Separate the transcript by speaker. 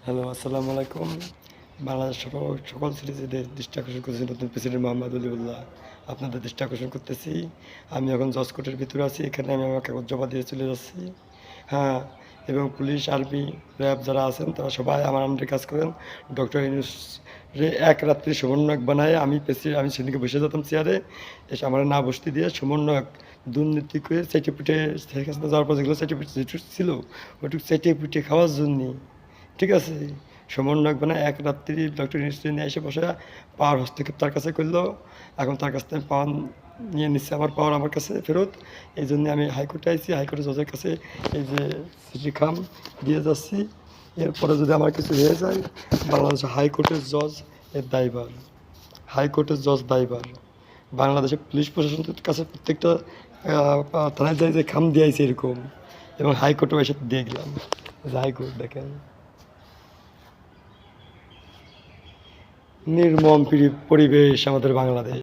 Speaker 1: Hello, আসসালামু আলাইকুম। বাংলাদেশ সকল সিটিজেনদের দৃষ্টি আকর্ষণ করেছেন নতুন প্রেসিডেন্ট মোহাম্মদ অলিউল্লাহ। আপনাদের দৃষ্টি আকর্ষণ করতেছি। আমি এখন জজ কোর্টের ভিতরে আছি। এখানে আমি আমার কাগজ জমা দিয়ে চলে যাচ্ছি। হ্যাঁ, এবং পুলিশ, আর্মি, র্যাব যারা আছেন তারা সবাই আমার আন্ডারে কাজ করেন। ডক্টর ইউনূসরে এক রাত্রি সমন্বয়ক বানায় আমি সেদিকে বসে যেতাম চেয়ারে। এসে আমারে না বসতে দিয়ে সমন্বয়ক দুর্নীতি করে চেটেপুটে শেখ হাসিনা যাওয়ার পর যেগুলো চেটেপুটে যেটুকু ছিল ওইটুকু চেটেপুটে খাওয়ার জন্যে, ঠিক আছে? সমন্বয়ক বানায় এক রাত্রি ডক্টর ইউনূসকে নিয়ে এসে বসে পাওয়ার হস্তক্ষেপ তার কাছে করলো। এখন তার কাছ থেকে পাওয়ার নিয়ে নিচ্ছে, আমার পাওয়ার আমার কাছে ফেরত। এই জন্যে আমি হাইকোর্টে আইছি। হাইকোর্টের জজের কাছে এই যে চিঠি খাম দিয়ে যাচ্ছি। এরপরে যদি আমার কিছু হয়ে যায়, বাংলাদেশের হাইকোর্টের জজ এর দায়ভার। হাইকোর্টের জজ দায়ভার। বাংলাদেশের পুলিশ প্রশাসনের কাছে প্রত্যেকটা থানায় যায় যে খাম দিয়েছে এরকম, এবং হাইকোর্টেও এসে দিয়ে গেলাম। হাইকোর্ট দেখেন, নির্মম পরিবেশ আমাদের বাংলাদেশ।